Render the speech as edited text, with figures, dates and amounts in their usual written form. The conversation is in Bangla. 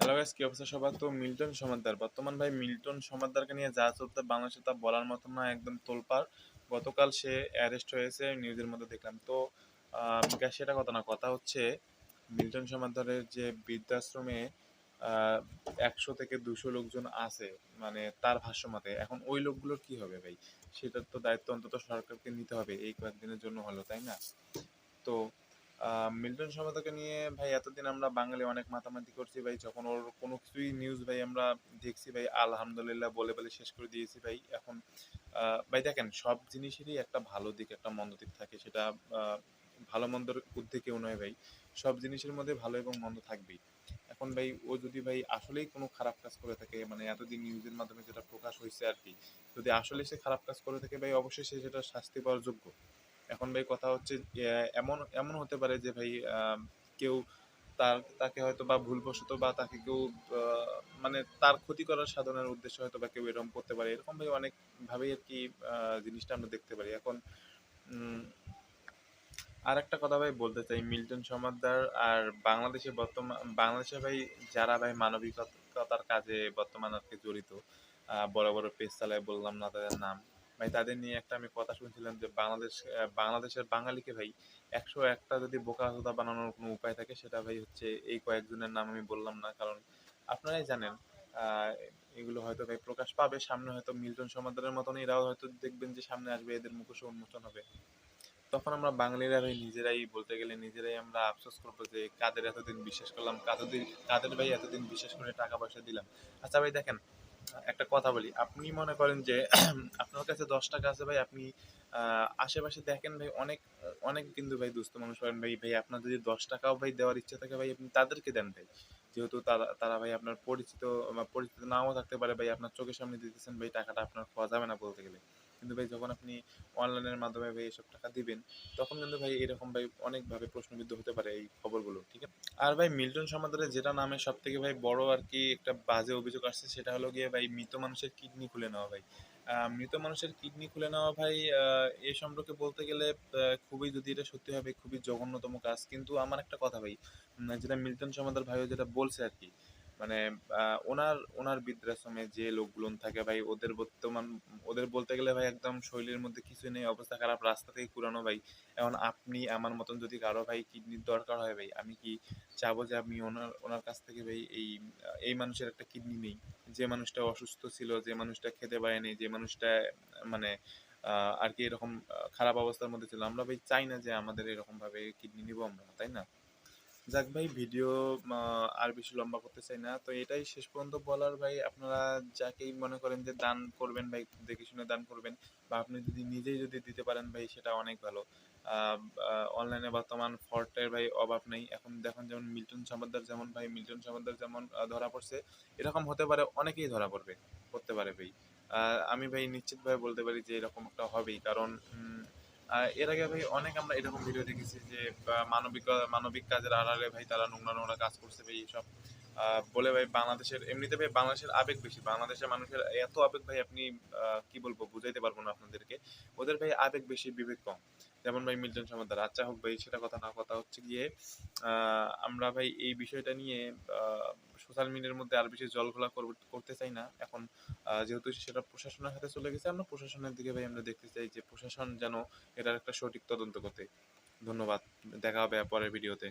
হ্যালো গাইস, কি অবস্থা সবার? তো মিল্টন সমাদ্দার বর্তমান ভাই মিল্টন সমাদ্দারকে নিয়ে যা চলতে বাংলাদেশে তা বলার মতো না, একদম তোলপাড়। গতকাল সে অ্যারেস্ট হয়েছে, নিউজের মধ্যে দেখলাম। তো guys, সেটা কথা না, কথা হচ্ছে মিল্টন সমাদ্দারের যে বৃদ্ধাশ্রমে 100 থেকে 200 লোকজন আছে, মানে তার ভাষ্য মতে। এখন ওই লোকগুলোর কি হবে ভাই? সেটার তো দায়িত্ব অন্তত সরকারকে নিতে হবে, এই কয়েকদিনের জন্য হলো, তাই না? তো মিল্টন সমাদ্দারকে নিয়ে ভাই এতদিন আমরা বাঙালি অনেক মাতামাতি করছি ভাই, যখন ওর কোনো কিছুই নিউজ ভাই আমরা দেখছি ভাই, আলহামদুলিল্লাহ বলে বলে শেষ করে দিয়েছি ভাই। এখন ভাই দেখেন, সব জিনিসেরই একটা ভালো দিক একটা মন্দ দিক থাকে, সেটা আহ, ভালো মন্দর ঊর্ধ্বে কেউ নয় ভাই। সব জিনিসের মধ্যে ভালো এবং মন্দ থাকবেই। এখন ভাই ও যদি ভাই আসলেই কোনো খারাপ কাজ করে থাকে, মানে এতদিন নিউজের মাধ্যমে যেটা প্রকাশ হয়েছে আর কি, যদি আসলে সে খারাপ কাজ করে থাকে ভাই, অবশ্যই সে সেটা শাস্তি পাওয়ার যোগ্য। এখন ভাই কথা হচ্ছে এমন এমন হতে পারে যে ভাই কেউ তাকে হয়তো বা ভুলবশত বা তাকে কেউ মানে তার ক্ষতি করার সাধনের উদ্দেশ্যে হয়তো বা কেউ এরকম করতে পারে, এরকম ভাই অনেক ভাবেই আর কি জিনিসটা আমরা দেখতে পারি। এখন উম, আর একটা কথা ভাই বলতে চাই, মিল্টন সমাদ্দার আর বাংলাদেশে ভাই যারা ভাই মানবিকতার কাজে বর্তমান আর কি জড়িত, বড় বড় পেজ চালায়, বললাম না তাদের নাম ভাই, তাদের নিয়ে একটা আমি কথা শুনছিলাম যে বাংলাদেশের বাঙালিকে ভাই 101টা যদি বোকাচোদা বানানোর কোনো উপায় থাকে, সেটা ভাই হচ্ছে এই কয়েকজনের নাম আমি বললাম না, কারণ আপনারাই জানেন আহ, এগুলো হয়তো ভাই প্রকাশ পাবে সামনে, হয়তো মিল্টন সমাদ্দারের মতন এরাও হয়তো দেখবেন যে সামনে আসবে, এদের মুখোশ উন্মোচন হবে। তখন আমরা বাঙালিরা ভাই নিজেরাই বলতে গেলে নিজেরাই আমরা আফসোস করবো যে কাদের এতদিন বিশ্বাস করলাম, কাদের ভাই এতদিন বিশ্বাস করে টাকা পয়সা দিলাম। আচ্ছা ভাই দেখেন, একটা কথা বলি, আপনি মনে করেন যে আপনার কাছে 10 টাকা আছে ভাই, আপনি আশেপাশে দেখেন ভাই, অনেক অনেক কিন্তু ভাই দুস্থ মানুষ পাবেন ভাই, ভাই আপনার যদি 10 টাকাও ভাই দেওয়ার ইচ্ছা থাকে ভাই, আপনি তাদেরকে দেন ভাই। যেহেতু তারা তারা ভাই আপনার পরিচিত বা পরিচিত নাও থাকতে পারে ভাই, আপনার চোখের সামনে দিতেছেন ভাই, টাকাটা আপনার খাওয়া যাবে না বলতে গেলে। কিন্তু ভাই যখন আপনি অনলাইনের মাধ্যমে ভাই এসব টাকা দিবেন, তখন কিন্তু ভাই এরকম ভাই অনেকভাবে প্রশ্নবিদ্ধ হতে পারে এই খবরগুলো, ঠিক আছে? আর ভাই মিল্টন সমাদ্দারের যেটা নামে সব থেকে ভাই বড় আর কি একটা বাজে অভিযোগ আসছে, সেটা হলো গিয়ে ভাই মৃত মানুষের কিডনি খুলে নেওয়া ভাই। মৃত মানুষের কিডনি খুলে নেওয়া ভাই, এ সম্পর্কে বলতে গেলে খুবই, যদি এটা সত্যি হবে, খুবই জঘন্যতম কাজ। কিন্তু আমার একটা কথা ভাই, যেটা মিল্টন সমাদ্দার ভাইও যেটা বলছে আর কি, মানে ওনার ওনার বৃদ্ধাশ্রমে যে লোকগুলো থাকে ভাই, ওদের বলতে গেলে ভাই একদম শরীরের মধ্যে কিছুই নেই, অবস্থা খারাপ, রাস্তা থেকে কুড়ানো ভাই। এখন আপনি আমার মতন যদি কারো ভাই কিডনির দরকার হয় ভাই, আমি কি চাবো যে আমি ওনার ওনার কাছ থেকে ভাই এই মানুষের একটা কিডনি নেই? যে মানুষটা অসুস্থ ছিল, যে মানুষটা খেতে পারেনি, যে মানুষটা মানে আর কি এরকম খারাপ অবস্থার মধ্যে ছিল, আমরা ভাই চাই না যে আমাদের এরকম ভাবে কিডনি নিবো আমরা, তাই না? যাক ভাই, ভিডিও আর বেশি লম্বা করতে চাই না, তো এটাই শেষ পর্যন্ত বলার ভাই। আপনারা যাকেই মনে করেন যে দান করবেন ভাই, দেখে শুনে দান করবেন, বা আপনি যদি নিজেই যদি দিতে পারেন ভাই, সেটা অনেক ভালো। অনলাইনে বর্তমান ফ্রডের ভাই অভাব নেই। এখন দেখুন, যেমন মিল্টন সমাদ্দার যেমন ধরা পড়ছে, এরকম হতে পারে অনেকেই ধরা পড়তে পারে ভাই। আমি ভাই নিশ্চিতভাবে বলতে পারি যে এরকম একটা হবেই, কারণ এর আগে ভাই অনেক আমরা এরকম ভিডিও দেখেছি যে মানবিক কাজের আড়ালে ভাই তারা নোংরা নোংরা কাজ করছে ভাই, এইসব বলে ভাই। এমনিতে ভাই বাংলাদেশের আবেগ বেশি, বাংলাদেশের মানুষের এত আবেগ ভাই, আপনি কি বলবো, বুঝাইতে পারবো না আপনাদেরকে। ওদের ভাই আবেগ বেশি, বিবেক কম। যেমন ভাই মিল্টন সমাদ্দার, আচ্ছা হোক ভাই, সেটা কথা না, কথা হচ্ছে গিয়ে আমরা ভাই এই বিষয়টা নিয়ে সোশ্যাল মিডিয়ার মধ্যে আর বেশি জলঘোলা করতে চাই না এখন। যেহেতু সেটা প্রশাসনের হাতে চলে গেছে, আমরা প্রশাসনের দিকে ভাই আমরা দেখতে চাই যে প্রশাসন যেন এটার একটা সঠিক তদন্ত করতে। ধন্যবাদ। দেখা হবে পরের ভিডিওতে।